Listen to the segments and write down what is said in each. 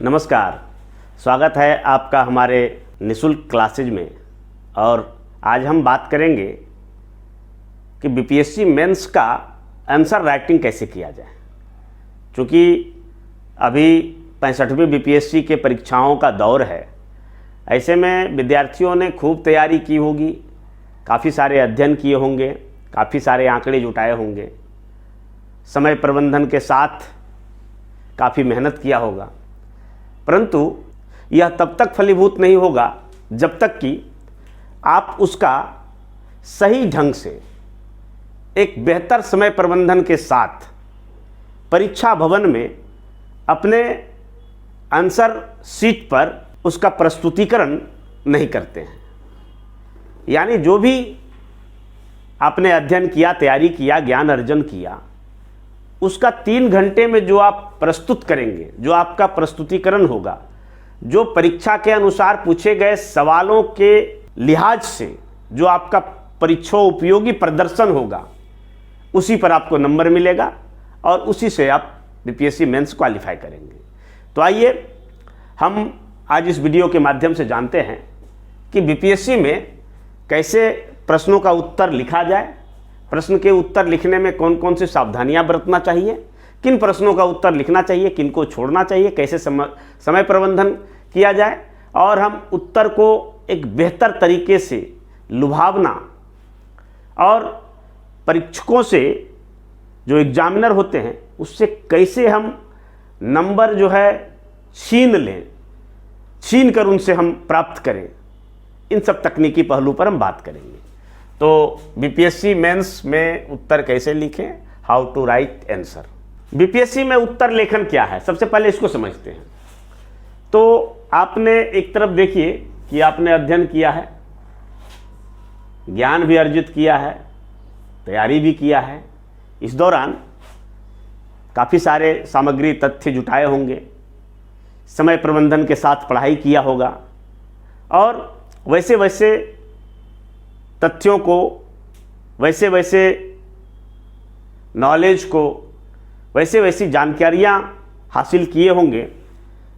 नमस्कार, स्वागत है आपका हमारे निःशुल्क क्लासेज में। और आज हम बात करेंगे कि बीपीएससी मेंस का आंसर राइटिंग कैसे किया जाए। क्योंकि अभी 65वीं बीपीएससी के परीक्षाओं का दौर है, ऐसे में विद्यार्थियों ने खूब तैयारी की होगी, काफ़ी सारे अध्ययन किए होंगे, काफ़ी सारे आंकड़े जुटाए होंगे, समय प्रबंधन के साथ काफ़ी मेहनत किया होगा। परंतु यह तब तक फलीभूत नहीं होगा जब तक कि आप उसका सही ढंग से एक बेहतर समय प्रबंधन के साथ परीक्षा भवन में अपने आंसर शीट पर उसका प्रस्तुतिकरण नहीं करते हैं। यानी जो भी आपने अध्ययन किया, तैयारी किया, ज्ञान अर्जन किया, उसका 3 घंटे में जो आप प्रस्तुत करेंगे, जो आपका प्रस्तुतिकरण होगा, जो परीक्षा के अनुसार पूछे गए सवालों के लिहाज से जो आपका परीक्षा उपयोगी प्रदर्शन होगा, उसी पर आपको नंबर मिलेगा और उसी से आप बीपीएससी मेंस क्वालिफाई करेंगे। तो आइए हम आज इस वीडियो के माध्यम से जानते हैं कि बीपीएससी में कैसे प्रश्नों का उत्तर लिखा जाए, प्रश्न के उत्तर लिखने में कौन कौन सी सावधानियां बरतना चाहिए, किन प्रश्नों का उत्तर लिखना चाहिए, किन को छोड़ना चाहिए, कैसे समय प्रबंधन किया जाए और हम उत्तर को एक बेहतर तरीके से लुभावना और परीक्षकों से जो एग्जामिनर होते हैं उससे कैसे हम नंबर जो है छीन कर उनसे हम प्राप्त करें, इन सब तकनीकी पहलू पर हम बात करेंगे। तो बीपीएससी मेंस में उत्तर कैसे लिखें, how to write answer. BPSC में उत्तर लेखन क्या है, सबसे पहले इसको समझते हैं। तो आपने एक तरफ देखिए कि आपने अध्ययन किया है, ज्ञान भी अर्जित किया है, तैयारी भी किया है। इस दौरान काफ़ी सारे सामग्री तथ्य जुटाए होंगे, समय प्रबंधन के साथ पढ़ाई किया होगा और वैसे वैसे तथ्यों को, वैसे वैसे नॉलेज को, वैसे वैसी जानकारियाँ हासिल किए होंगे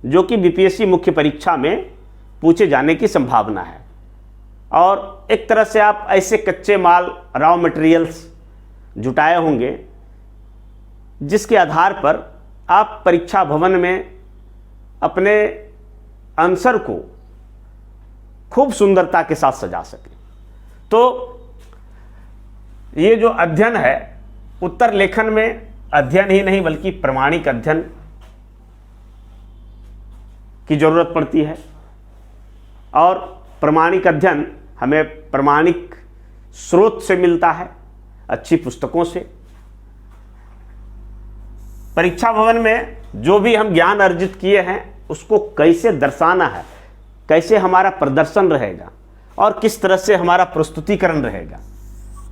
जो कि बीपीएससी मुख्य परीक्षा में पूछे जाने की संभावना है। और एक तरह से आप ऐसे कच्चे माल, रॉ मटेरियल्स जुटाए होंगे जिसके आधार पर आप परीक्षा भवन में अपने आंसर को खूब सुंदरता के साथ सजा सकें। तो ये जो अध्ययन है, उत्तर लेखन में अध्ययन ही नहीं बल्कि प्रमाणिक अध्ययन की जरूरत पड़ती है। और प्रमाणिक अध्ययन हमें प्रमाणिक स्रोत से मिलता है, अच्छी पुस्तकों से। परीक्षा भवन में जो भी हम ज्ञान अर्जित किए हैं उसको कैसे दर्शाना है, कैसे हमारा प्रदर्शन रहेगा और किस तरह से हमारा प्रस्तुतिकरण रहेगा,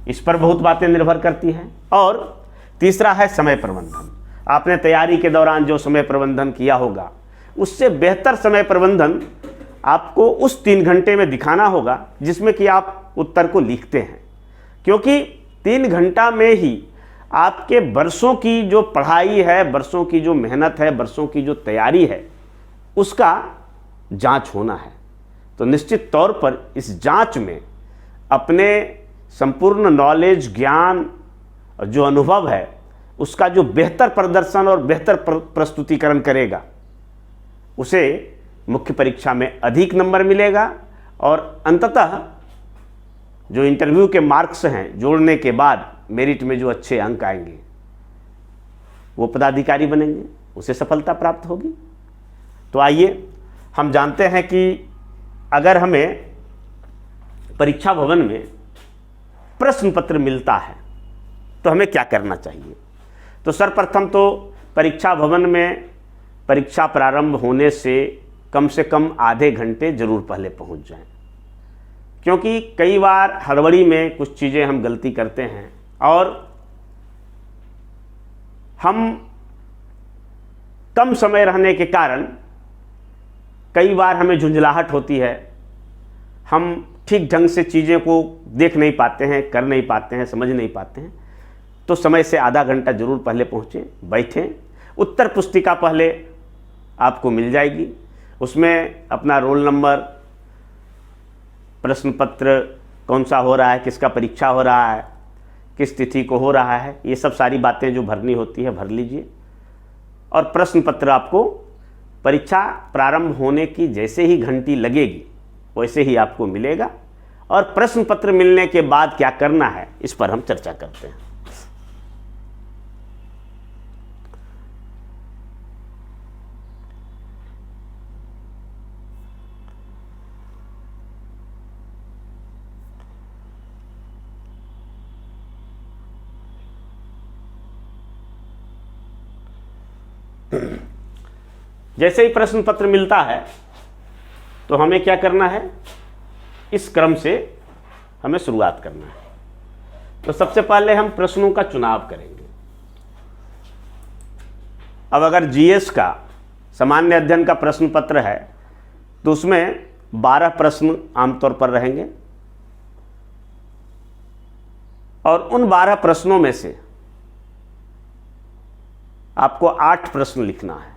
इस पर बहुत बातें निर्भर करती हैं। और तीसरा है समय प्रबंधन। आपने तैयारी के दौरान जो समय प्रबंधन किया होगा उससे बेहतर समय प्रबंधन आपको उस 3 घंटे में दिखाना होगा जिसमें कि आप उत्तर को लिखते हैं। क्योंकि 3 घंटा में ही आपके वर्षों की जो पढ़ाई है, वर्षों की जो मेहनत है, वर्षों की जो तैयारी है, उसका जांच होना है। तो निश्चित तौर पर इस जांच में अपने संपूर्ण नॉलेज, ज्ञान और जो अनुभव है उसका जो बेहतर प्रदर्शन और बेहतर प्रस्तुतिकरण करेगा उसे मुख्य परीक्षा में अधिक नंबर मिलेगा। और अंततः जो इंटरव्यू के मार्क्स हैं जोड़ने के बाद मेरिट में जो अच्छे अंक आएंगे वो पदाधिकारी बनेंगे, उसे सफलता प्राप्त होगी। तो आइए हम जानते हैं कि अगर हमें परीक्षा भवन में प्रश्न पत्र मिलता है तो हमें क्या करना चाहिए। तो सर्वप्रथम तो परीक्षा भवन में परीक्षा प्रारंभ होने से कम आधे घंटे जरूर पहले पहुंच जाएं। क्योंकि कई बार हड़बड़ी में कुछ चीज़ें हम गलती करते हैं और हम कम समय रहने के कारण कई बार हमें झुंझलाहट होती है, हम ठीक ढंग से चीज़ें को देख नहीं पाते हैं, कर नहीं पाते हैं, समझ नहीं पाते हैं। तो समय से आधा घंटा जरूर पहले पहुँचें, बैठें, उत्तर पुस्तिका पहले आपको मिल जाएगी। उसमें अपना रोल नंबर, प्रश्न पत्र कौन सा हो रहा है, किसका परीक्षा हो रहा है, किस तिथि को हो रहा है, ये सब सारी बातें जो भरनी होती है भर लीजिए। और प्रश्न पत्र आपको परीक्षा प्रारंभ होने की जैसे ही घंटी लगेगी वैसे ही आपको मिलेगा। और प्रश्न पत्र मिलने के बाद क्या करना है इस पर हम चर्चा करते हैं। जैसे ही प्रश्न पत्र मिलता है तो हमें क्या करना है, इस क्रम से हमें शुरुआत करना है। तो सबसे पहले हम प्रश्नों का चुनाव करेंगे। अब अगर जीएस का सामान्य अध्ययन का प्रश्न पत्र है तो उसमें 12 प्रश्न आमतौर पर रहेंगे और उन 12 प्रश्नों में से आपको 8 प्रश्न लिखना है।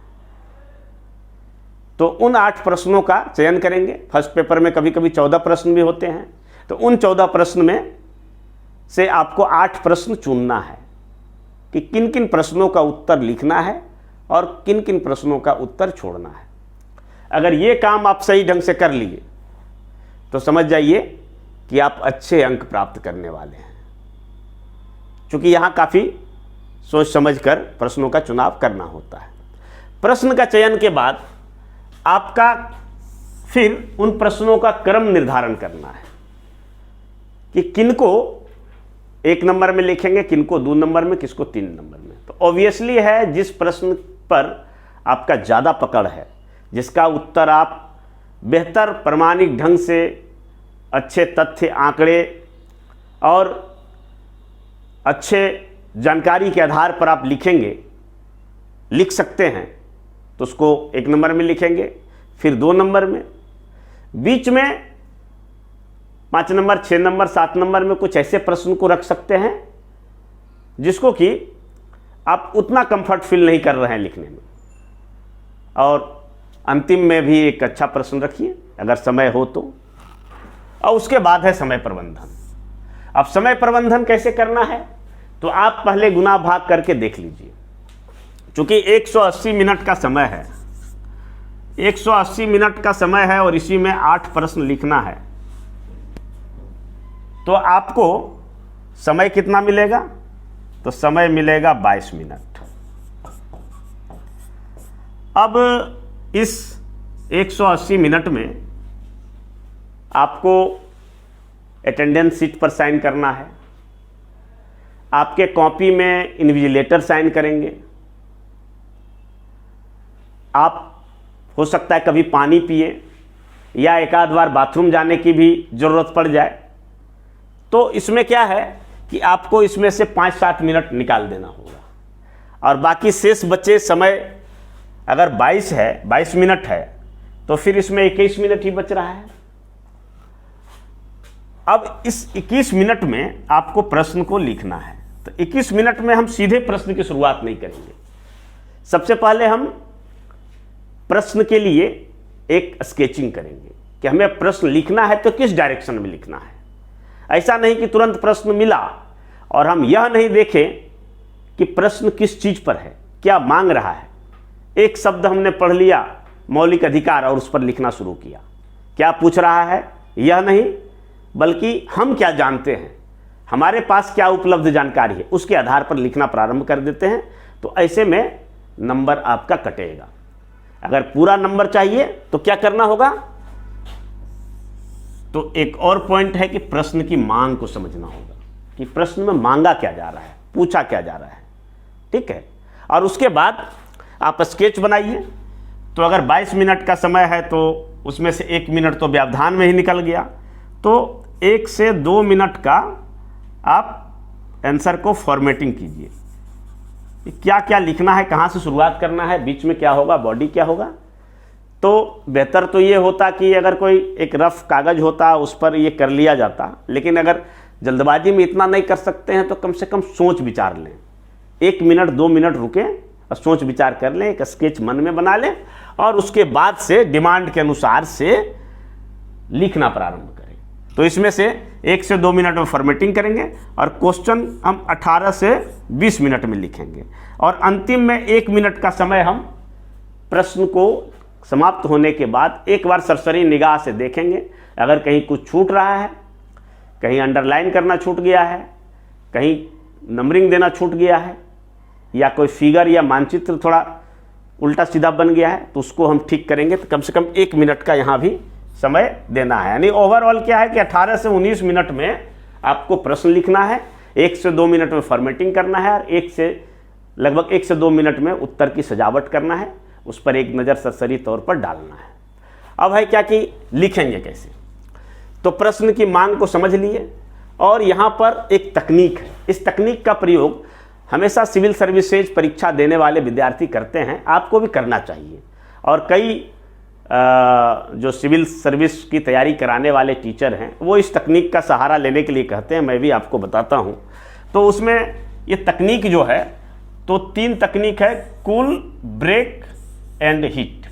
तो उन 8 प्रश्नों का चयन करेंगे। फर्स्ट पेपर में कभी कभी 14 प्रश्न भी होते हैं, तो उन 14 प्रश्न में से आपको 8 प्रश्न चुनना है कि किन किन प्रश्नों का उत्तर लिखना है और किन किन प्रश्नों का उत्तर छोड़ना है। अगर ये काम आप सही ढंग से कर लिए तो समझ जाइए कि आप अच्छे अंक प्राप्त करने वाले हैं, क्योंकि यहाँ काफ़ी सोच समझ कर प्रश्नों का चुनाव करना होता है। प्रश्न का चयन के बाद आपका फिर उन प्रश्नों का क्रम निर्धारण करना है कि किनको 1 नंबर में लिखेंगे, किनको 2 नंबर में, किसको 3 नंबर में। तो ऑब्वियसली है जिस प्रश्न पर आपका ज़्यादा पकड़ है, जिसका उत्तर आप बेहतर प्रामाणिक ढंग से अच्छे तथ्य, आंकड़े और अच्छे जानकारी के आधार पर आप लिख सकते हैं, तो उसको 1 नंबर में लिखेंगे, फिर 2 नंबर में, बीच में 5 नंबर, 6 नंबर, 7 नंबर में कुछ ऐसे प्रश्न को रख सकते हैं जिसको कि आप उतना कंफर्ट फील नहीं कर रहे हैं लिखने में। और अंतिम में भी एक अच्छा प्रश्न रखिए अगर समय हो तो। और उसके बाद है समय प्रबंधन। अब समय प्रबंधन कैसे करना है तो आप पहले गुना भाग करके देख लीजिए। चूंकि 180 मिनट का समय है, 180 मिनट का समय है और इसी में 8 प्रश्न लिखना है, तो आपको समय कितना मिलेगा, तो समय मिलेगा 22 मिनट। अब इस 180 मिनट में आपको अटेंडेंस शीट पर साइन करना है, आपके कॉपी में इन्विजिलेटर साइन करेंगे, आप हो सकता है कभी पानी पिए या एक आध बार बाथरूम जाने की भी ज़रूरत पड़ जाए, तो इसमें क्या है कि आपको इसमें से 5-7 मिनट निकाल देना होगा। और बाकी शेष बचे समय अगर 22 मिनट है तो फिर इसमें 21 मिनट ही बच रहा है। अब इस 21 मिनट में आपको प्रश्न को लिखना है। तो 21 मिनट में हम सीधे प्रश्न की शुरुआत नहीं करेंगे। सबसे पहले हम प्रश्न के लिए एक स्केचिंग करेंगे कि हमें प्रश्न लिखना है तो किस डायरेक्शन में लिखना है। ऐसा नहीं कि तुरंत प्रश्न मिला और हम यह नहीं देखें कि प्रश्न किस चीज़ पर है, क्या मांग रहा है। एक शब्द हमने पढ़ लिया मौलिक अधिकार और उस पर लिखना शुरू किया, क्या पूछ रहा है यह नहीं, बल्कि हम क्या जानते हैं, हमारे पास क्या उपलब्ध जानकारी है, उसके आधार पर लिखना प्रारंभ कर देते हैं। तो ऐसे में नंबर आपका कटेगा। अगर पूरा नंबर चाहिए तो क्या करना होगा, तो एक और पॉइंट है कि प्रश्न की मांग को समझना होगा कि प्रश्न में मांगा क्या जा रहा है, पूछा क्या जा रहा है। ठीक है, और उसके बाद आप स्केच बनाइए। तो अगर 22 मिनट का समय है तो उसमें से 1 मिनट तो व्यवधान में ही निकल गया, तो 1 से 2 मिनट का आप आंसर को फॉर्मेटिंग कीजिए, क्या क्या लिखना है, कहाँ से शुरुआत करना है, बीच में क्या होगा, बॉडी क्या होगा। तो बेहतर तो ये होता कि अगर कोई एक रफ कागज़ होता उस पर ये कर लिया जाता, लेकिन अगर जल्दबाजी में इतना नहीं कर सकते हैं तो कम से कम सोच विचार लें, 1 मिनट 2 मिनट रुकें और सोच विचार कर लें, एक स्केच मन में बना लें और उसके बाद से डिमांड के अनुसार से लिखना प्रारंभ करें। तो इसमें से 1 से 2 मिनट में फॉर्मेटिंग करेंगे और क्वेश्चन हम 18 से 20 मिनट में लिखेंगे और अंतिम में 1 मिनट का समय हम प्रश्न को समाप्त होने के बाद एक बार सरसरी निगाह से देखेंगे। अगर कहीं कुछ छूट रहा है, कहीं अंडरलाइन करना छूट गया है, कहीं नंबरिंग देना छूट गया है, या कोई फिगर या मानचित्र थोड़ा उल्टा सीधा बन गया है, तो उसको हम ठीक करेंगे। तो कम से कम 1 मिनट का यहाँ भी समय देना है। यानी ओवरऑल क्या है कि 18 से 19 मिनट में आपको प्रश्न लिखना है, 1 से 2 मिनट में फॉर्मेटिंग करना है और लगभग 1 से 2 मिनट में उत्तर की सजावट करना है, उस पर एक नज़र सरसरी तौर पर डालना है। अब है क्या कि लिखेंगे कैसे। तो प्रश्न की मांग को समझ लिए और यहाँ पर एक तकनीक है, इस तकनीक का प्रयोग हमेशा सिविल सर्विसेज परीक्षा देने वाले विद्यार्थी करते हैं, आपको भी करना चाहिए। और कई जो सिविल सर्विस की तैयारी कराने वाले टीचर हैं वो इस तकनीक का सहारा लेने के लिए कहते हैं, मैं भी आपको बताता हूँ। तो उसमें ये तकनीक जो है, तो 3 तकनीक है, कूल, ब्रेक एंड हिट।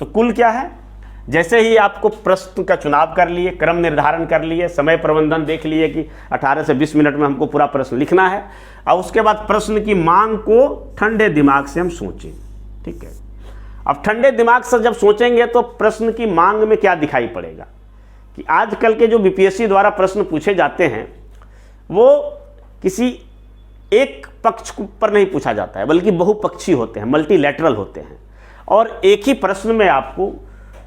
तो कूल क्या है? जैसे ही आपको प्रश्न का चुनाव कर लिए, क्रम निर्धारण कर लिए, समय प्रबंधन देख लिए कि 18 से 20 मिनट में हमको पूरा प्रश्न लिखना है, और उसके बाद प्रश्न की मांग को ठंडे दिमाग से हम सोचें। ठीक है, अब ठंडे दिमाग से जब सोचेंगे तो प्रश्न की मांग में क्या दिखाई पड़ेगा कि आजकल के जो बीपीएससी द्वारा प्रश्न पूछे जाते हैं वो किसी एक पक्ष पर नहीं पूछा जाता है, बल्कि बहुपक्षी होते हैं, मल्टीलैटरल होते हैं। और एक ही प्रश्न में आपको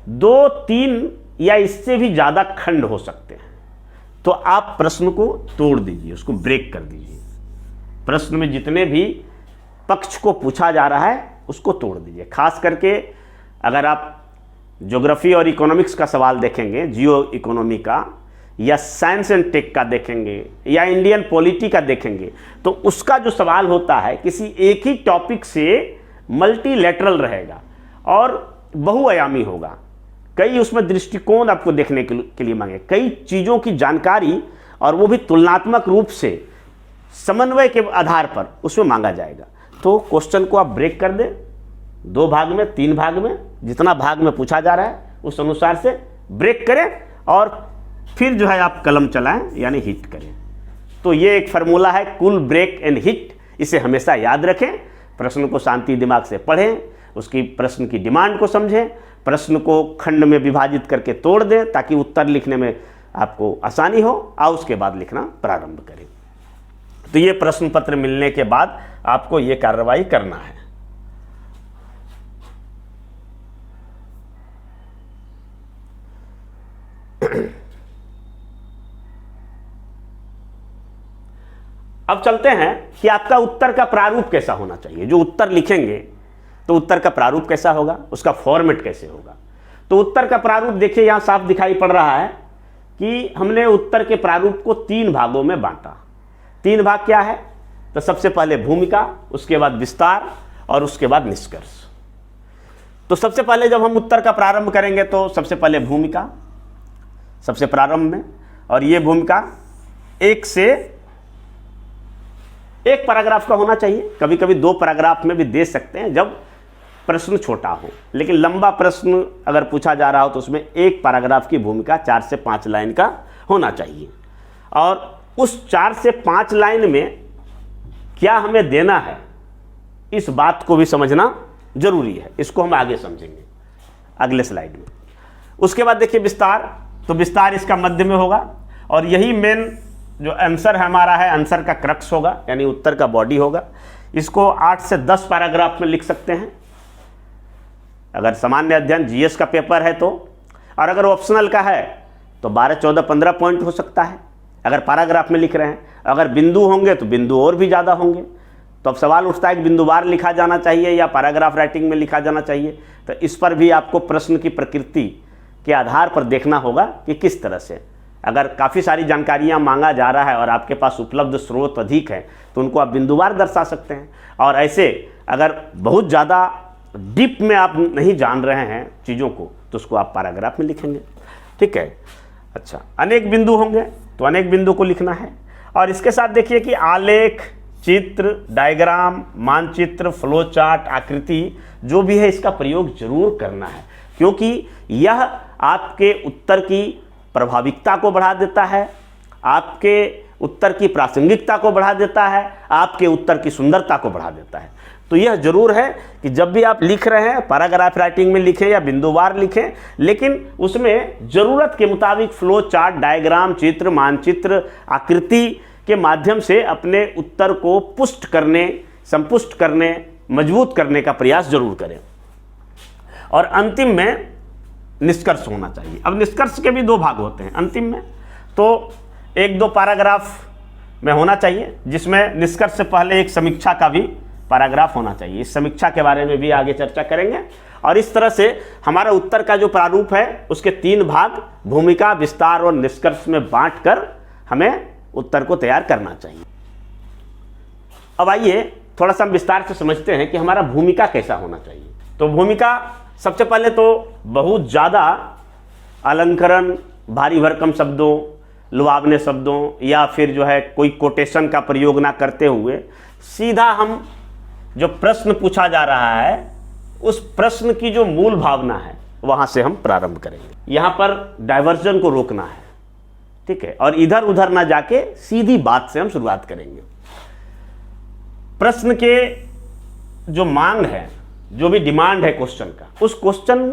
2, 3 या इससे भी ज़्यादा खंड हो सकते हैं। तो आप प्रश्न को तोड़ दीजिए, उसको ब्रेक कर दीजिए। प्रश्न में जितने भी पक्ष को पूछा जा रहा है उसको तोड़ दीजिए। खास करके अगर आप ज्योग्राफी और इकोनॉमिक्स का सवाल देखेंगे, जियो इकोनॉमी का, या साइंस एंड टेक का देखेंगे, या इंडियन पॉलिटी का देखेंगे, तो उसका जो सवाल होता है किसी एक ही टॉपिक से मल्टीलैटरल रहेगा और बहुआयामी होगा। कई उसमें दृष्टिकोण आपको देखने के लिए मांगे, कई चीज़ों की जानकारी, और वो भी तुलनात्मक रूप से समन्वय के आधार पर उसमें मांगा जाएगा। तो क्वेश्चन को आप ब्रेक कर दें, 2 भाग में, 3 भाग में, जितना भाग में पूछा जा रहा है उस अनुसार से ब्रेक करें और फिर जो है आप कलम चलाएं, यानी हिट करें। तो ये एक फार्मूला है, कूल, ब्रेक एंड हिट। इसे हमेशा याद रखें। प्रश्न को शांति दिमाग से पढ़ें, उसकी प्रश्न की डिमांड को समझें, प्रश्न को खंड में विभाजित करके तोड़ दें ताकि उत्तर लिखने में आपको आसानी हो, और उसके बाद लिखना प्रारंभ करें। तो ये प्रश्न पत्र मिलने के बाद आपको ये कार्रवाई करना है। अब चलते हैं कि आपका उत्तर का प्रारूप कैसा होना चाहिए। जो उत्तर लिखेंगे तो उत्तर का प्रारूप कैसा होगा, उसका फॉर्मेट कैसे होगा। तो उत्तर का प्रारूप देखिए यहां साफ दिखाई पड़ रहा है कि हमने उत्तर के प्रारूप को 3 भागों में बांटा। 3 भाग क्या है? तो सबसे पहले भूमिका, उसके बाद विस्तार और उसके बाद निष्कर्ष। तो सबसे पहले जब हम उत्तर का प्रारंभ करेंगे तो सबसे पहले भूमिका सबसे प्रारंभ में, और ये भूमिका 1 से 1 पैराग्राफ का होना चाहिए। कभी कभी 2 पैराग्राफ में भी दे सकते हैं जब प्रश्न छोटा हो, लेकिन लंबा प्रश्न अगर पूछा जा रहा हो तो उसमें 1 पैराग्राफ की भूमिका 4 से 5 लाइन का होना चाहिए। और उस 4 से 5 लाइन में क्या हमें देना है, इस बात को भी समझना जरूरी है। इसको हम आगे समझेंगे अगले स्लाइड में। उसके बाद देखिए विस्तार। तो विस्तार इसका मध्य में होगा और यही मेन जो आंसर हमारा है, आंसर का क्रक्स होगा, यानी उत्तर का बॉडी होगा। इसको 8 से 10 पैराग्राफ में लिख सकते हैं अगर सामान्य अध्ययन जीएस का पेपर है तो, और अगर ऑप्शनल का है तो 12, 14, 15 पॉइंट हो सकता है अगर पैराग्राफ में लिख रहे हैं। अगर बिंदु होंगे तो बिंदु और भी ज़्यादा होंगे। तो अब सवाल उठता है कि बिंदुवार लिखा जाना चाहिए या पैराग्राफ राइटिंग में लिखा जाना चाहिए। तो इस पर भी आपको प्रश्न की प्रकृति के आधार पर देखना होगा कि किस तरह से। अगर काफ़ी सारी जानकारियाँ मांगा जा रहा है और आपके पास उपलब्ध स्रोत अधिक है तो उनको आप बिंदुवार दर्शा सकते हैं। और ऐसे अगर बहुत ज़्यादा डीप में आप नहीं जान रहे हैं चीज़ों को तो उसको आप पैराग्राफ में लिखेंगे। ठीक है। अच्छा, अनेक बिंदु होंगे तो अनेक बिंदु को लिखना है। और इसके साथ देखिए कि आलेख, चित्र, डायग्राम, मानचित्र, फ्लो चार्ट, आकृति जो भी है इसका प्रयोग जरूर करना है, क्योंकि यह आपके उत्तर की प्रभाविकता को बढ़ा देता है, आपके उत्तर की प्रासंगिकता को बढ़ा देता है, आपके उत्तर की सुंदरता को बढ़ा देता है। तो यह जरूर है कि जब भी आप लिख रहे हैं पैराग्राफ राइटिंग में लिखें या बिंदुवार लिखें, लेकिन उसमें ज़रूरत के मुताबिक फ्लो चार्ट, डायग्राम, चित्र, मानचित्र, आकृति के माध्यम से अपने उत्तर को पुष्ट करने, संपुष्ट करने, मजबूत करने का प्रयास जरूर करें। और अंतिम में निष्कर्ष होना चाहिए। अब निष्कर्ष के भी 2 भाग होते हैं अंतिम में, तो 1-2 पैराग्राफ में होना चाहिए, जिसमें निष्कर्ष से पहले एक समीक्षा का भी पैराग्राफ होना चाहिए। इस समीक्षा के बारे में भी आगे चर्चा करेंगे। और इस तरह से हमारा उत्तर का जो प्रारूप है उसके 3 भाग भूमिका, विस्तार और निष्कर्ष में बांटकर हमें उत्तर को तैयार करना चाहिए। अब आइए थोड़ा सा हम विस्तार से समझते हैं कि हमारा भूमिका कैसा होना चाहिए। तो भूमिका सबसे पहले तो बहुत ज़्यादा अलंकरण, भारी भरकम शब्दों, लुभावने शब्दों या फिर जो है कोई कोटेशन का प्रयोग ना करते हुए सीधा हम जो प्रश्न पूछा जा रहा है उस प्रश्न की जो मूल भावना है वहाँ से हम प्रारंभ करेंगे। यहाँ पर डाइवर्जन को रोकना है, ठीक है, और इधर उधर ना जाके सीधी बात से हम शुरुआत करेंगे। प्रश्न के जो मांग है, जो भी डिमांड है क्वेश्चन का, उस क्वेश्चन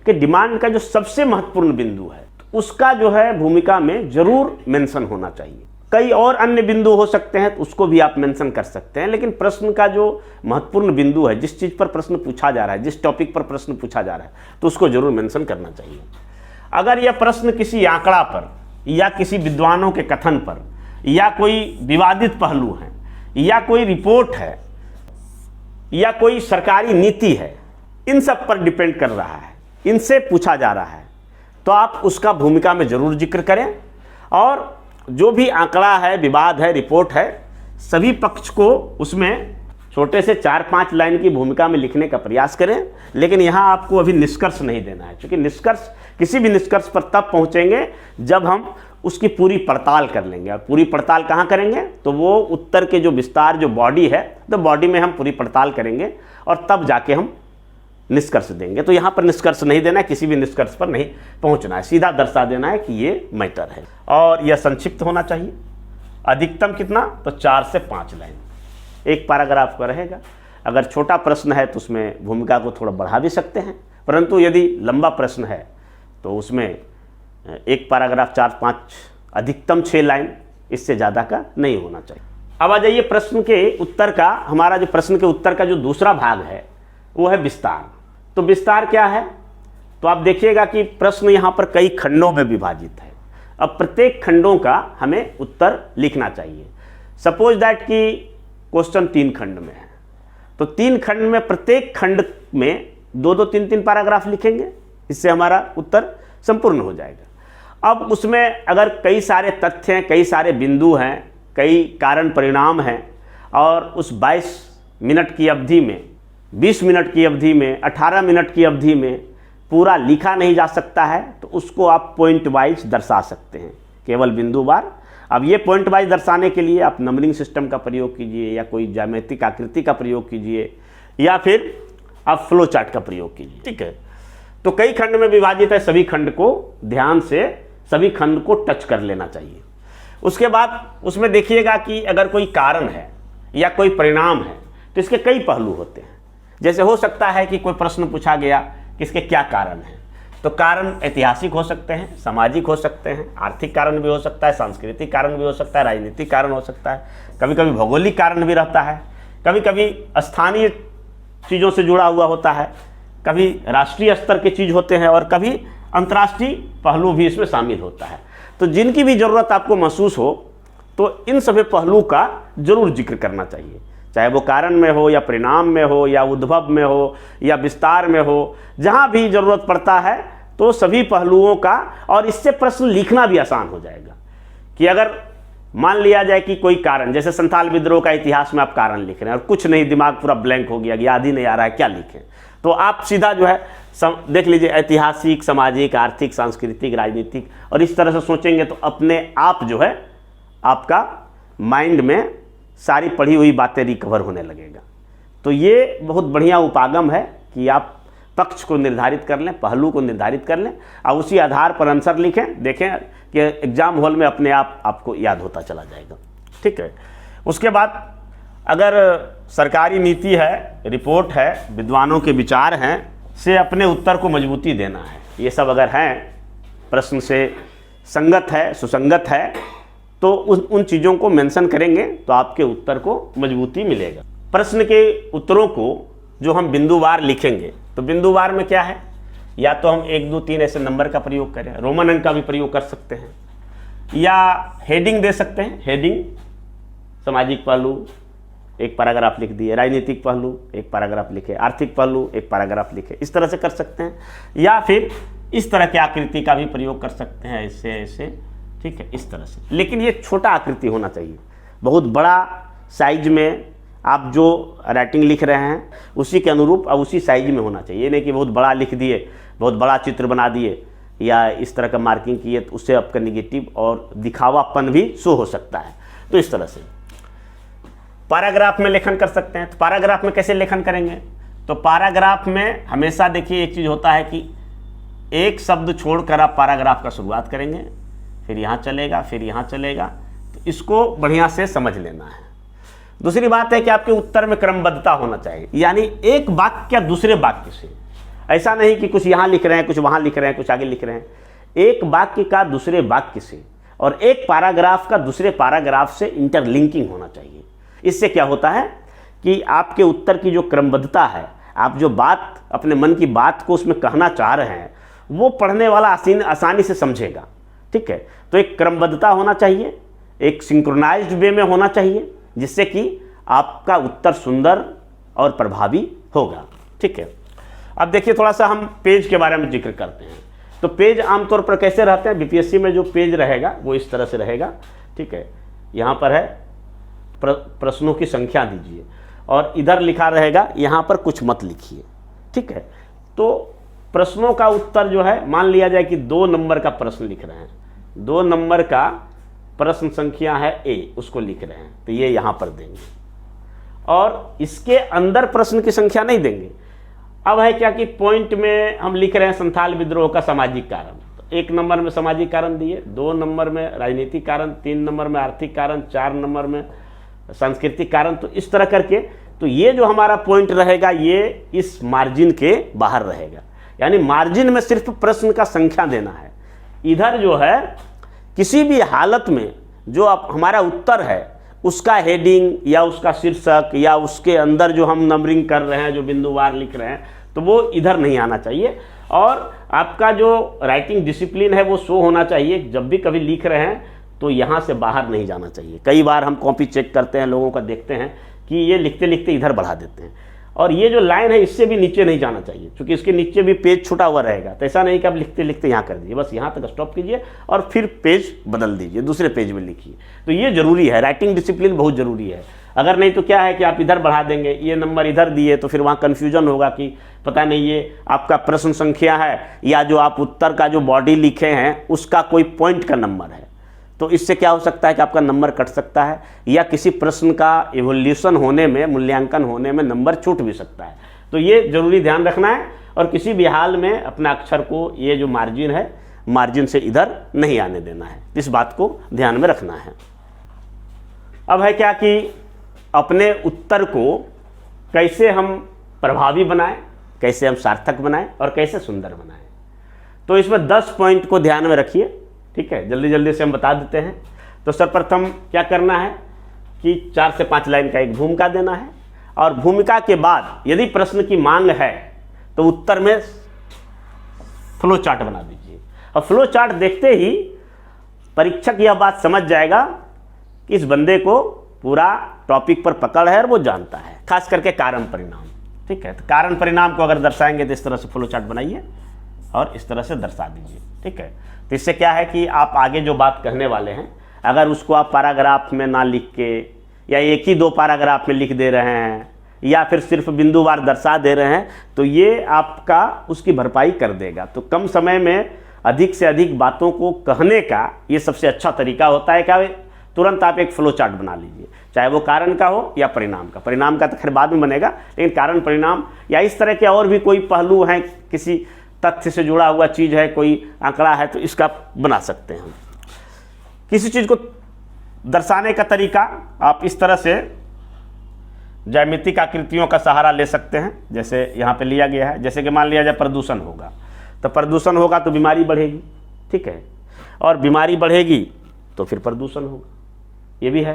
के डिमांड का जो सबसे महत्वपूर्ण बिंदु है उसका जो है भूमिका में जरूर मेंशन होना चाहिए। कई और अन्य बिंदु हो सकते हैं तो उसको भी आप मेंशन कर सकते हैं, लेकिन प्रश्न का जो महत्वपूर्ण बिंदु है, जिस चीज़ पर प्रश्न पूछा जा रहा है, जिस टॉपिक पर प्रश्न पूछा जा रहा है, तो उसको जरूर मेंशन करना चाहिए। अगर यह प्रश्न किसी आंकड़ा पर या किसी विद्वानों के कथन पर या कोई विवादित पहलू है या कोई रिपोर्ट है या कोई सरकारी नीति है, इन सब पर डिपेंड कर रहा है, इनसे पूछा जा रहा है, तो आप उसका भूमिका में जरूर जिक्र करें। और जो भी आंकड़ा है, विवाद है, रिपोर्ट है, सभी पक्ष को उसमें छोटे से 4-5 लाइन की भूमिका में लिखने का प्रयास करें। लेकिन यहाँ आपको अभी निष्कर्ष नहीं देना है, क्योंकि निष्कर्ष, किसी भी निष्कर्ष पर तब पहुँचेंगे जब हम उसकी पूरी पड़ताल कर लेंगे। और पूरी पड़ताल कहाँ करेंगे, तो वो उत्तर के जो विस्तार, जो बॉडी है, तो बॉडी में हम पूरी पड़ताल करेंगे और तब जाके हम निष्कर्ष देंगे। तो यहाँ पर निष्कर्ष नहीं देना है, किसी भी निष्कर्ष पर नहीं पहुँचना है, सीधा दर्शा देना है कि ये मैटर है। और यह संक्षिप्त होना चाहिए, अधिकतम कितना, तो 4 से 5 लाइन, एक पैराग्राफ का रहेगा। अगर छोटा प्रश्न है तो उसमें भूमिका को थोड़ा बढ़ा भी सकते हैं, परंतु यदि लंबा प्रश्न है तो उसमें एक पैराग्राफ 4-5, अधिकतम 6 लाइन, इससे ज़्यादा का नहीं होना चाहिए। अब आ जाइए प्रश्न के उत्तर का, हमारा जो प्रश्न के उत्तर का जो दूसरा भाग है वो है विस्तार। तो विस्तार क्या है, तो आप देखिएगा कि प्रश्न यहाँ पर कई खंडों में विभाजित है। अब प्रत्येक खंडों का हमें उत्तर लिखना चाहिए। सपोज दैट कि क्वेश्चन 3 खंड में है, तो 3 खंड में प्रत्येक खंड में 2-2, 3-3 पैराग्राफ लिखेंगे, इससे हमारा उत्तर संपूर्ण हो जाएगा। अब उसमें अगर कई सारे तथ्य हैं, कई सारे बिंदु हैं, कई कारण परिणाम हैं, और उस 22 मिनट की अवधि में, 20 मिनट की अवधि में, 18 मिनट की अवधि में पूरा लिखा नहीं जा सकता है, तो उसको आप पॉइंट वाइज दर्शा सकते हैं, केवल बिंदुवार। अब ये पॉइंट वाइज दर्शाने के लिए आप नंबरिंग सिस्टम का प्रयोग कीजिए, या कोई ज्यामितिक आकृति का प्रयोग कीजिए, या फिर आप फ्लो चार्ट का प्रयोग कीजिए, ठीक है। तो कई खंड में विभाजित है, सभी खंड को ध्यान से, सभी खंड को टच कर लेना चाहिए। उसके बाद उसमें देखिएगा कि अगर कोई कारण है या कोई परिणाम है तो इसके कई पहलू होते हैं। जैसे हो सकता है कि कोई प्रश्न पूछा गया कि इसके क्या कारण हैं, तो कारण ऐतिहासिक हो सकते हैं, सामाजिक हो सकते हैं, आर्थिक कारण भी हो सकता है, सांस्कृतिक कारण भी हो सकता है, राजनीतिक कारण हो सकता है, कभी कभी भौगोलिक कारण भी रहता है, कभी कभी स्थानीय चीज़ों से जुड़ा हुआ होता है, कभी राष्ट्रीय स्तर के चीज़ होते हैं, और कभी अंतर्राष्ट्रीय पहलू भी इसमें शामिल होता है। तो जिनकी भी ज़रूरत आपको महसूस हो तो इन सभी पहलुओं का जरूर जिक्र करना चाहिए, चाहे वो कारण में हो या परिणाम में हो या उद्भव में हो या विस्तार में हो, जहाँ भी ज़रूरत पड़ता है तो सभी पहलुओं का। और इससे प्रश्न लिखना भी आसान हो जाएगा कि अगर मान लिया जाए कि कोई कारण, जैसे संथाल विद्रोह का इतिहास में आप कारण लिख रहे हैं और कुछ नहीं, दिमाग पूरा ब्लैंक हो गया, याद ही नहीं आ रहा है क्या लिखें, तो आप सीधा जो है देख लीजिए ऐतिहासिक, सामाजिक, आर्थिक, सांस्कृतिक, राजनीतिक, और इस तरह से सोचेंगे तो अपने आप जो है आपका माइंड में सारी पढ़ी हुई बातें रिकवर होने लगेगा। तो ये बहुत बढ़िया उपागम है कि आप पक्ष को निर्धारित कर लें, पहलू को निर्धारित कर लें और उसी आधार पर आंसर लिखें। देखें कि एग्ज़ाम हॉल में अपने आप आपको याद होता चला जाएगा। ठीक है। उसके बाद अगर सरकारी नीति है, रिपोर्ट है, विद्वानों के विचार हैं, से अपने उत्तर को मजबूती देना है। ये सब अगर हैं, प्रश्न से संगत है, सुसंगत है, तो उन चीज़ों को मेंशन करेंगे तो आपके उत्तर को मजबूती मिलेगा। प्रश्न के उत्तरों को जो हम बिंदुवार लिखेंगे, तो बिंदुवार में क्या है, या तो हम 1, 2, 3 ऐसे नंबर का प्रयोग करें, रोमन अंक का भी प्रयोग कर सकते हैं, या हेडिंग दे सकते हैं। हेडिंग सामाजिक पहलू एक पैराग्राफ लिख दिए, राजनीतिक पहलू एक पैराग्राफ लिखे, आर्थिक पहलू एक पैराग्राफ लिखे, इस तरह से कर सकते हैं। या फिर इस तरह की आकृति का भी प्रयोग कर सकते हैं, ऐसे ऐसे, ठीक है, इस तरह से। लेकिन ये छोटा आकृति होना चाहिए, बहुत बड़ा साइज में आप जो राइटिंग लिख रहे हैं उसी के अनुरूप और उसी साइज में होना चाहिए। ये नहीं कि बहुत बड़ा लिख दिए, बहुत बड़ा चित्र बना दिए या इस तरह का मार्किंग किए, तो उससे आपका निगेटिव और दिखावापन भी शो हो सकता है। तो इस तरह से पैराग्राफ में लेखन कर सकते हैं। तो पैराग्राफ में कैसे लेखन करेंगे, तो पैराग्राफ में हमेशा देखिए एक चीज़ होता है कि एक शब्द छोड़कर आप पैराग्राफ का शुरुआत करेंगे, फिर यहाँ चलेगा, फिर यहाँ चलेगा। तो इसको बढ़िया से समझ लेना है। दूसरी बात है कि आपके उत्तर में क्रमबद्धता होना चाहिए, यानी एक वाक्य दूसरे वाक्य से, ऐसा नहीं कि कुछ यहाँ लिख रहे हैं, कुछ वहाँ लिख रहे हैं, कुछ आगे लिख रहे हैं। एक वाक्य का दूसरे वाक्य से और एक पैराग्राफ का दूसरे पैराग्राफ से इंटरलिंकिंग होना चाहिए। इससे क्या होता है कि आपके उत्तर की जो क्रमबद्धता है, आप जो बात अपने मन की बात को उसमें कहना चाह रहे हैं, वो पढ़ने वाला आसानी से समझेगा। ठीक है। तो एक क्रमबद्धता होना चाहिए, एक सिंक्रोनाइज्ड वे में होना चाहिए, जिससे कि आपका उत्तर सुंदर और प्रभावी होगा। ठीक है। अब देखिए थोड़ा सा हम पेज के बारे में जिक्र करते हैं। तो पेज आमतौर पर कैसे रहते हैं, बीपीएससी में जो पेज रहेगा वो इस तरह से रहेगा। ठीक है। यहाँ पर है प्रश्नों की संख्या दीजिए और इधर लिखा रहेगा, यहाँ पर कुछ मत लिखिए। ठीक है। तो प्रश्नों का उत्तर जो है, मान लिया जाए कि 2 नंबर का प्रश्न लिख रहे हैं, 2 नंबर का प्रश्न संख्या है A, उसको लिख रहे हैं, तो ये यहाँ पर देंगे और इसके अंदर प्रश्न की संख्या नहीं देंगे। अब है क्या कि पॉइंट में हम लिख रहे हैं संथाल विद्रोह का सामाजिक कारण, तो 1 नंबर में सामाजिक कारण दिए, 2 नंबर में राजनीतिक कारण, 3 नंबर में आर्थिक कारण, 4 नंबर में सांस्कृतिक कारण। तो इस तरह करके, तो ये जो हमारा पॉइंट रहेगा ये इस मार्जिन के बाहर रहेगा, यानी मार्जिन में सिर्फ प्रश्न का संख्या देना है। इधर जो है किसी भी हालत में जो आप हमारा उत्तर है उसका हेडिंग या उसका शीर्षक या उसके अंदर जो हम नंबरिंग कर रहे हैं, जो बिंदुवार लिख रहे हैं, तो वो इधर नहीं आना चाहिए। और आपका जो राइटिंग डिसिप्लिन है वो शो होना चाहिए। जब भी कभी लिख रहे हैं तो यहाँ से बाहर नहीं जाना चाहिए। कई बार हम कॉपी चेक करते हैं, लोगों का देखते हैं कि ये लिखते लिखते इधर बढ़ा देते हैं, और ये जो लाइन है इससे भी नीचे नहीं जाना चाहिए, क्योंकि इसके नीचे भी पेज छुटा हुआ रहेगा। तो ऐसा नहीं कि आप लिखते लिखते यहाँ कर दीजिए, बस यहाँ तक स्टॉप कीजिए और फिर पेज बदल दीजिए, दूसरे पेज में लिखिए। तो ये जरूरी है, राइटिंग डिसिप्लिन बहुत ज़रूरी है। अगर नहीं तो क्या है कि आप इधर बढ़ा देंगे, ये नंबर इधर दिए, तो फिर वहाँ कन्फ्यूजन होगा कि पता नहीं ये आपका प्रश्न संख्या है या जो आप उत्तर का जो बॉडी लिखे हैं उसका कोई पॉइंट का नंबर है। तो इससे क्या हो सकता है कि आपका नंबर कट सकता है, या किसी प्रश्न का इवोल्यूशन होने में, मूल्यांकन होने में नंबर छूट भी सकता है। तो ये जरूरी ध्यान रखना है, और किसी भी हाल में अपना अक्षर को, ये जो मार्जिन है, मार्जिन से इधर नहीं आने देना है। इस बात को ध्यान में रखना है। अब है क्या कि अपने उत्तर को कैसे हम प्रभावी बनाएं, कैसे हम सार्थक बनाएं और कैसे सुंदर बनाएं। तो इसमें 10 पॉइंट को ध्यान में रखिए। ठीक है, जल्दी जल्दी से हम बता देते हैं। तो सर्वप्रथम क्या करना है कि 4 से 5 लाइन का एक भूमिका देना है, और भूमिका के बाद यदि प्रश्न की मांग है तो उत्तर में फ्लो चार्ट बना दीजिए। और फ्लो चार्ट देखते ही परीक्षक यह बात समझ जाएगा कि इस बंदे को पूरा टॉपिक पर पकड़ है और वो जानता है, खास करके कारण परिणाम। ठीक है, तो कारण परिणाम को अगर दर्शाएंगे तो इस तरह से फ्लो चार्ट बनाइए और इस तरह से दर्शा दीजिए। ठीक है, तो इससे क्या है कि आप आगे जो बात कहने वाले हैं, अगर उसको आप पैराग्राफ में ना लिख के या एक ही 2 पैराग्राफ में लिख दे रहे हैं या फिर सिर्फ बिंदुवार दर्शा दे रहे हैं, तो ये आपका उसकी भरपाई कर देगा। तो कम समय में अधिक से अधिक बातों को कहने का ये सबसे अच्छा तरीका होता है। क्या तुरंत आप एक फ्लो चार्ट बना लीजिए, चाहे वो कारण का हो या परिणाम का। परिणाम का तो खैर बाद में बनेगा, लेकिन कारण परिणाम या इस तरह के और भी कोई पहलू हैं, किसी तथ्य से जुड़ा हुआ चीज़ है, कोई आंकड़ा है, तो इसका बना सकते हैं। किसी चीज़ को दर्शाने का तरीका आप इस तरह से ज्यामितिक आकृतियों का सहारा ले सकते हैं, जैसे यहाँ पे लिया गया है। जैसे कि मान लिया जाए प्रदूषण होगा, तो प्रदूषण होगा तो बीमारी बढ़ेगी, ठीक है, और बीमारी बढ़ेगी तो फिर प्रदूषण होगा, ये भी है।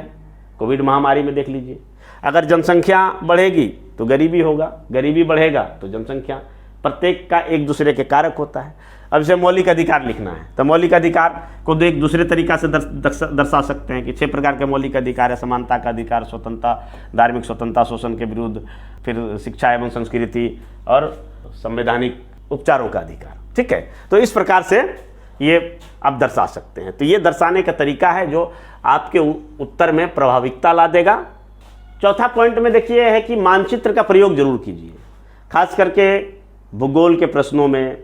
कोविड महामारी में देख लीजिए, अगर जनसंख्या बढ़ेगी तो गरीबी होगा, गरीबी बढ़ेगा तो जनसंख्या, प्रत्येक का एक दूसरे के कारक होता है। अब जैसे मौलिक अधिकार लिखना है, तो मौलिक अधिकार को एक दूसरे तरीका से दर्शा सकते हैं कि 6 प्रकार के मौलिक अधिकार है। समानता का अधिकार, स्वतंत्रता, धार्मिक स्वतंत्रता, शोषण के विरुद्ध, फिर शिक्षा एवं संस्कृति, और संवैधानिक उपचारों का अधिकार, ठीक है। तो इस प्रकार से ये आप दर्शा सकते हैं। तो ये दर्शाने का तरीका है जो आपके उत्तर में प्रभाविकता ला देगा। चौथा पॉइंट में देखिए है कि मानचित्र का प्रयोग जरूर कीजिए, खास करके भूगोल के प्रश्नों में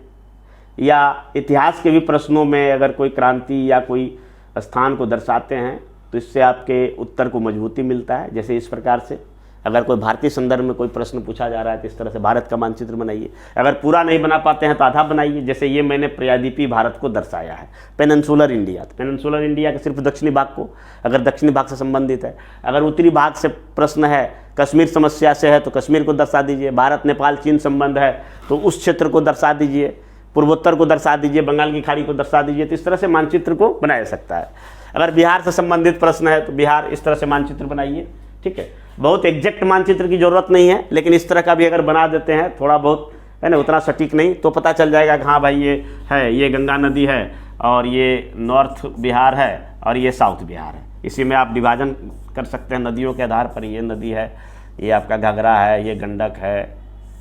या इतिहास के भी प्रश्नों में। अगर कोई क्रांति या कोई स्थान को दर्शाते हैं तो इससे आपके उत्तर को मजबूती मिलता है। जैसे इस प्रकार से अगर कोई भारतीय संदर्भ में कोई प्रश्न पूछा जा रहा है तो इस तरह से भारत का मानचित्र बनाइए। अगर पूरा नहीं बना पाते हैं तो आधा बनाइए। जैसे ये मैंने प्रायद्वीपीय भारत को दर्शाया है, पेनिनसुलर इंडिया। तो पेनिनसुलर इंडिया के सिर्फ दक्षिणी भाग को, अगर दक्षिणी भाग से संबंधित है। अगर उत्तरी भाग से प्रश्न है, कश्मीर समस्या से है, तो कश्मीर को दर्शा दीजिए। भारत नेपाल चीन संबंध है तो उस क्षेत्र को दर्शा दीजिए। पूर्वोत्तर को दर्शा दीजिए, बंगाल की खाड़ी को दर्शा दीजिए। तो इस तरह से मानचित्र को बनाया जा सकता है। अगर बिहार से संबंधित प्रश्न है तो बिहार, इस तरह से मानचित्र बनाइए, ठीक है। बहुत एग्जैक्ट मानचित्र की जरूरत नहीं है, लेकिन इस तरह का भी अगर बना देते हैं, थोड़ा बहुत है ना, उतना सटीक नहीं, तो पता चल जाएगा कि हाँ भाई ये है, ये गंगा नदी है, और ये नॉर्थ बिहार है, और ये साउथ बिहार है। इसी में आप विभाजन कर सकते हैं नदियों के आधार पर। ये नदी है, ये आपका घाघरा है, ये गंडक है,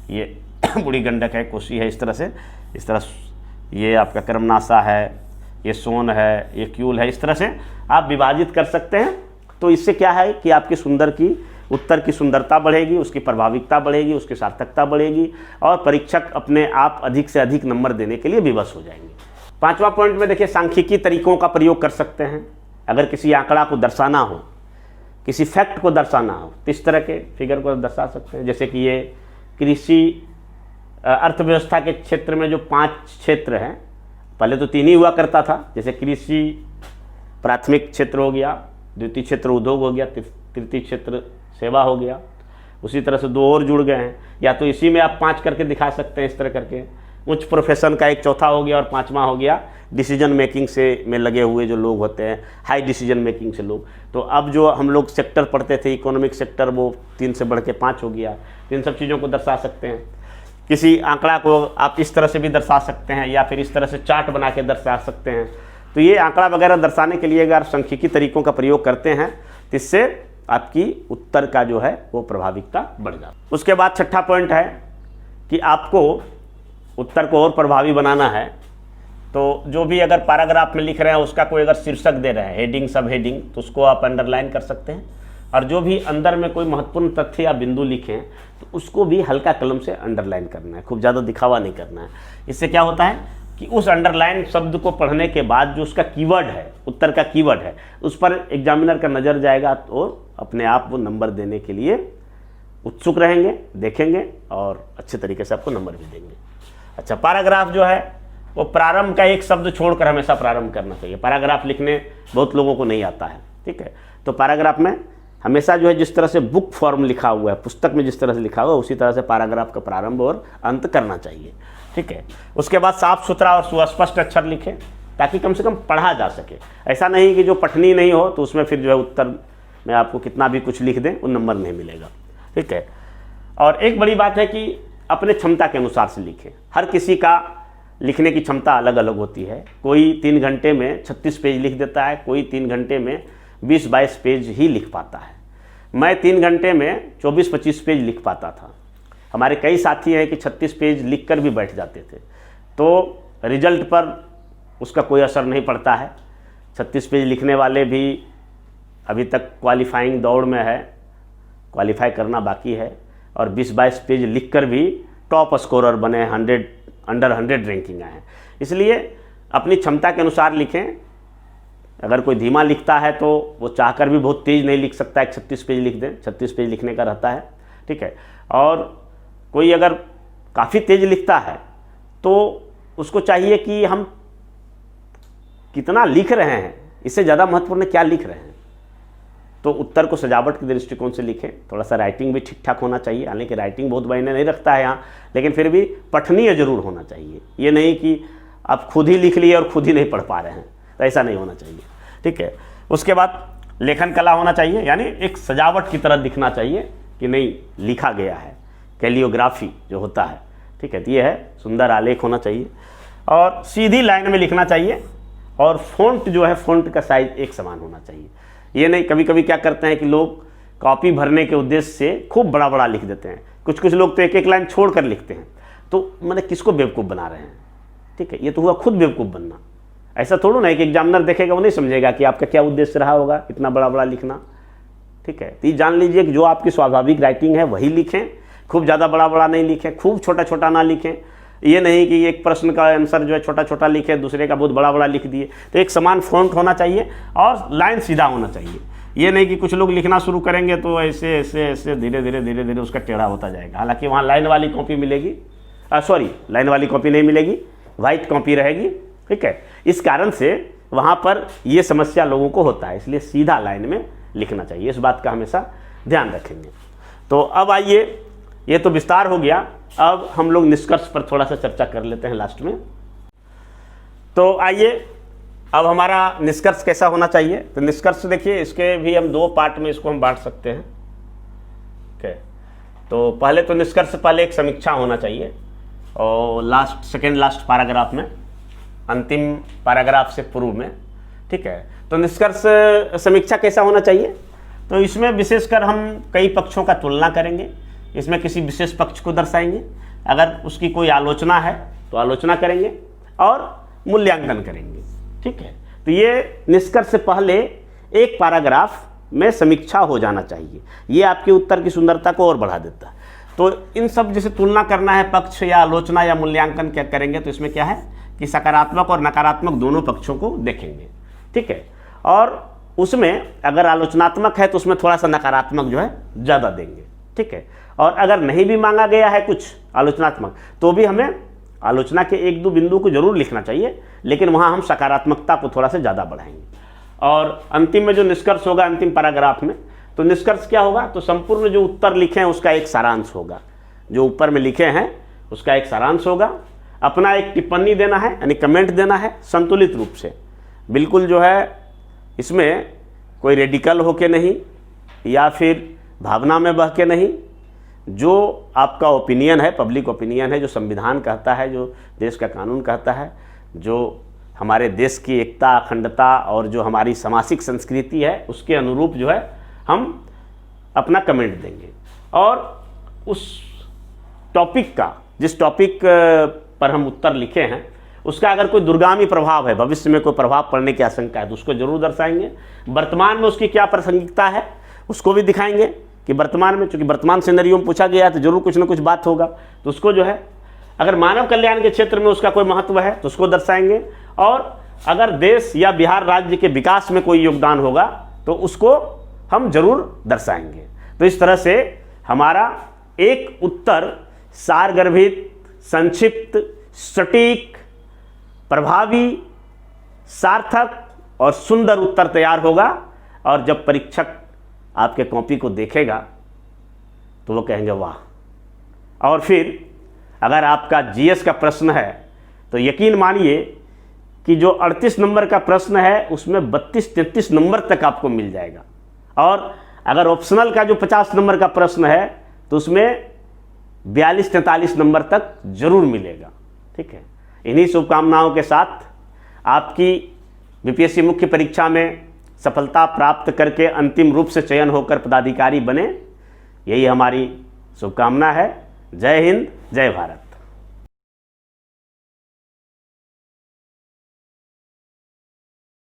ये बूढ़ी गंडक है, कोसी है, इस तरह ये आपका कर्मनाशा है, ये सोन है, ये क्यूल है। इस तरह से आप विभाजित कर सकते हैं। तो इससे क्या है कि आपकी उत्तर की सुंदरता बढ़ेगी, उसकी प्रभाविकता बढ़ेगी, उसकी सार्थकता बढ़ेगी, और परीक्षक अपने आप अधिक से अधिक नंबर देने के लिए विवश हो जाएंगे। 5वां पॉइंट में देखिए, सांख्यिकी तरीकों का प्रयोग कर सकते हैं। अगर किसी आंकड़ा को दर्शाना हो, किसी फैक्ट को दर्शाना हो, तो इस तरह के फिगर को दर्शा सकते हैं। जैसे कि ये कृषि अर्थव्यवस्था के क्षेत्र में जो 5 क्षेत्र हैं, पहले तो 3 ही हुआ करता था, जैसे कृषि प्राथमिक क्षेत्र हो गया, द्वितीय क्षेत्र उद्योग हो गया, तृतीय क्षेत्र सेवा हो गया। उसी तरह से 2 और जुड़ गए हैं, या तो इसी में आप 5 करके दिखा सकते हैं, इस तरह करके। उच्च प्रोफेशन का एक चौथा हो गया, और 5वां हो गया डिसीजन मेकिंग से में लगे हुए जो लोग होते हैं, हाई डिसीजन मेकिंग से लोग। तो अब जो हम लोग सेक्टर पढ़ते थे, इकोनॉमिक सेक्टर, वो 3 से बढ़ के 5 हो गया। इन सब चीज़ों को दर्शा सकते हैं। किसी आंकड़ा को आप इस तरह से भी दर्शा सकते हैं, या फिर इस तरह से चार्ट बना के दर्शा सकते हैं। तो ये आंकड़ा वगैरह दर्शाने के लिए अगर सांख्यिकी तरीकों का प्रयोग करते हैं तो इससे आपकी उत्तर का जो है वो प्रभाविकता बढ़ जाती है। उसके बाद 6ठा पॉइंट है कि आपको उत्तर को और प्रभावी बनाना है, तो जो भी अगर पैराग्राफ में लिख रहे हैं उसका कोई अगर शीर्षक दे रहे हैं, हेडिंग, सब हेडिंग, तो उसको आप अंडरलाइन कर सकते हैं। और जो भी अंदर में कोई महत्वपूर्ण तथ्य या बिंदु लिखें तो उसको भी हल्का कलम से अंडरलाइन करना है, खूब ज़्यादा दिखावा नहीं करना है। इससे क्या होता है कि उस अंडरलाइन शब्द को पढ़ने के बाद जो उसका कीवर्ड है, उत्तर का कीवर्ड है, उस पर एग्जामिनर का नज़र जाएगा, तो अपने आप वो नंबर देने के लिए उत्सुक रहेंगे, देखेंगे, और अच्छे तरीके से आपको नंबर भी देंगे। अच्छा, पैराग्राफ जो है वो प्रारंभ का एक शब्द छोड़कर हमेशा प्रारंभ करना चाहिए। पैराग्राफ लिखने बहुत लोगों को नहीं आता है, ठीक है। तो पैराग्राफ में हमेशा जो है जिस तरह से बुक फॉर्म लिखा हुआ है, पुस्तक में जिस तरह से लिखा हुआ है, उसी तरह से पैराग्राफ का प्रारंभ और अंत करना चाहिए, ठीक है। उसके बाद साफ सुथरा और सुस्पष्ट अक्षर लिखें ताकि कम से कम पढ़ा जा सके। ऐसा नहीं कि जो पठनी नहीं हो तो उसमें फिर जो है उत्तर में आपको कितना भी कुछ लिख दें वो नंबर नहीं मिलेगा, ठीक है। और एक बड़ी बात है कि अपने क्षमता के अनुसार से लिखें। हर किसी का लिखने की क्षमता अलग अलग होती है। कोई 3 घंटे में 36 पेज लिख देता है, कोई 3 घंटे में 20-22 पेज ही लिख पाता है। मैं 3 घंटे में 24-25 पेज लिख पाता था। हमारे कई साथी हैं कि 36 पेज लिख कर भी बैठ जाते थे, तो रिजल्ट पर उसका कोई असर नहीं पड़ता है। 36 पेज लिखने वाले भी अभी तक क्वालिफाइंग दौड़ में है, क्वालिफाई करना बाकी है, और 20-22 पेज लिख कर भी टॉप स्कोरर बने, अंडर 100 रैंकिंग आए हैं। इसलिए अपनी क्षमता के अनुसार लिखें, अगर कोई धीमा लिखता है तो वो चाहकर भी बहुत तेज़ नहीं लिख सकता है, 36 पेज लिख दें, 36 पेज लिखने का रहता है, ठीक है। और कोई अगर काफ़ी तेज़ लिखता है तो उसको चाहिए कि हम कितना लिख रहे हैं, इससे ज़्यादा महत्वपूर्ण क्या लिख रहे हैं। तो उत्तर को सजावट के दृष्टिकोण से लिखें। थोड़ा सा राइटिंग भी ठीक ठाक होना चाहिए, हालांकि राइटिंग बहुत मायने नहीं रखता है यहाँ, लेकिन फिर भी पठनीय जरूर होना चाहिए। ये नहीं कि आप खुद ही लिख लिए और खुद ही नहीं पढ़ पा रहे हैं, तो ऐसा नहीं होना चाहिए, ठीक है। उसके बाद लेखन कला होना चाहिए, यानी एक सजावट की तरह दिखना चाहिए कि नहीं लिखा गया है, कैलियोग्राफी जो होता है, ठीक है। तो ये है, सुंदर आलेख होना चाहिए और सीधी लाइन में लिखना चाहिए। और फ़ॉन्ट जो है, फ़ॉन्ट का साइज एक समान होना चाहिए। ये नहीं, कभी कभी क्या करते हैं कि लोग कॉपी भरने के उद्देश्य से खूब बड़ा बड़ा लिख देते हैं, कुछ कुछ लोग तो एक एक लाइन छोड़ कर लिखते हैं। तो मैंने किसको बेवकूफ़ बना रहे हैं, ठीक है। ये तो हुआ खुद बेवकूफ़ बनना। ऐसा थोड़ा ना है कि एग्जामिनर देखेगा वो नहीं समझेगा कि आपका क्या उद्देश्य रहा होगा इतना बड़ा बड़ा लिखना, ठीक है। तो ये जान लीजिए कि जो आपकी स्वाभाविक राइटिंग है वही लिखें, खूब ज़्यादा बड़ा बड़ा नहीं लिखें, खूब छोटा छोटा ना लिखें। ये नहीं कि एक प्रश्न का आंसर जो है छोटा छोटा लिखे, दूसरे का बहुत बड़ा बड़ा लिख दिए। तो एक समान फ़ॉन्ट होना चाहिए और लाइन सीधा होना चाहिए। ये नहीं कि कुछ लोग लिखना शुरू करेंगे तो ऐसे ऐसे ऐसे धीरे धीरे धीरे धीरे उसका टेढ़ा होता जाएगा। हालांकि वहाँ लाइन वाली कॉपी मिलेगी, लाइन वाली कॉपी नहीं मिलेगी, वाइट कॉपी रहेगी, ठीक है। इस कारण से वहाँ पर ये समस्या लोगों को होता है, इसलिए सीधा लाइन में लिखना चाहिए। इस बात का हमेशा ध्यान रखेंगे। तो अब आइए, ये तो विस्तार हो गया, अब हम लोग निष्कर्ष पर थोड़ा सा चर्चा कर लेते हैं लास्ट में। तो आइए, अब हमारा निष्कर्ष कैसा होना चाहिए। तो निष्कर्ष देखिए, इसके भी हम दो पार्ट में इसको हम बांट सकते हैं, ठीक है। तो पहले तो निष्कर्ष पहले एक समीक्षा होना चाहिए और सेकेंड लास्ट पैराग्राफ में, अंतिम पैराग्राफ से पूर्व में, ठीक है। तो निष्कर्ष समीक्षा कैसा होना चाहिए, तो इसमें विशेषकर हम कई पक्षों का तुलना करेंगे, इसमें किसी विशेष पक्ष को दर्शाएंगे, अगर उसकी कोई आलोचना है तो आलोचना करेंगे और मूल्यांकन करेंगे, ठीक है। तो ये निष्कर्ष से पहले एक पैराग्राफ में समीक्षा हो जाना चाहिए, ये आपके उत्तर की सुंदरता को और बढ़ा देता है। तो इन सब जैसे तुलना करना है, पक्ष या आलोचना या मूल्यांकन क्या करेंगे, तो इसमें क्या है कि सकारात्मक और नकारात्मक दोनों पक्षों को देखेंगे, ठीक है। और उसमें अगर आलोचनात्मक है तो उसमें थोड़ा सा नकारात्मक जो है ज़्यादा देंगे, ठीक है। और अगर नहीं भी मांगा गया है कुछ आलोचनात्मक, तो भी हमें आलोचना के एक दो बिंदु को जरूर लिखना चाहिए, लेकिन वहाँ हम सकारात्मकता को थोड़ा सा ज़्यादा बढ़ाएंगे। और अंतिम में जो निष्कर्ष होगा, अंतिम पैराग्राफ में, तो निष्कर्ष क्या होगा, तो संपूर्ण जो उत्तर लिखे हैं उसका एक सारांश होगा, जो ऊपर में लिखे हैं उसका एक सारांश होगा। अपना एक टिप्पणी देना है, यानी कमेंट देना है संतुलित रूप से, बिल्कुल जो है इसमें कोई रेडिकल होके नहीं या फिर भावना में बह के नहीं। जो आपका ओपिनियन है, पब्लिक ओपिनियन है, जो संविधान कहता है, जो देश का कानून कहता है, जो हमारे देश की एकता, अखंडता और जो हमारी सामाजिक संस्कृति है, उसके अनुरूप जो है हम अपना कमेंट देंगे। और उस टॉपिक का, जिस टॉपिक पर हम उत्तर लिखे हैं, उसका अगर कोई दूरगामी प्रभाव है, भविष्य में कोई प्रभाव पड़ने की आशंका है, तो उसको जरूर दर्शाएंगे। वर्तमान में उसकी क्या प्रासंगिकता है उसको भी दिखाएंगे कि वर्तमान में, चूंकि वर्तमान सिनेरियो में पूछा गया है तो जरूर कुछ ना कुछ बात होगा, तो उसको जो है, अगर मानव कल्याण के क्षेत्र में उसका कोई महत्व है तो उसको दर्शाएंगे। और अगर देश या बिहार राज्य के विकास में कोई योगदान होगा तो उसको हम जरूर दर्शाएंगे। तो इस तरह से हमारा एक उत्तर सारगर्भित, संक्षिप्त, सटीक, प्रभावी, सार्थक और सुंदर उत्तर तैयार होगा। और जब परीक्षक आपके कॉपी को देखेगा तो वो कहेंगे वाह। और फिर अगर आपका जीएस का प्रश्न है तो यकीन मानिए कि जो 38 नंबर का प्रश्न है उसमें 32-33 नंबर तक आपको मिल जाएगा। और अगर ऑप्शनल का जो 50 नंबर का प्रश्न है तो उसमें 42-43 नंबर तक जरूर मिलेगा, ठीक है। इन्हीं शुभकामनाओं के साथ आपकी बीपीएससी मुख्य परीक्षा में सफलता प्राप्त करके अंतिम रूप से चयन होकर पदाधिकारी बने, यही हमारी शुभकामना है। जय हिंद, जय भारत।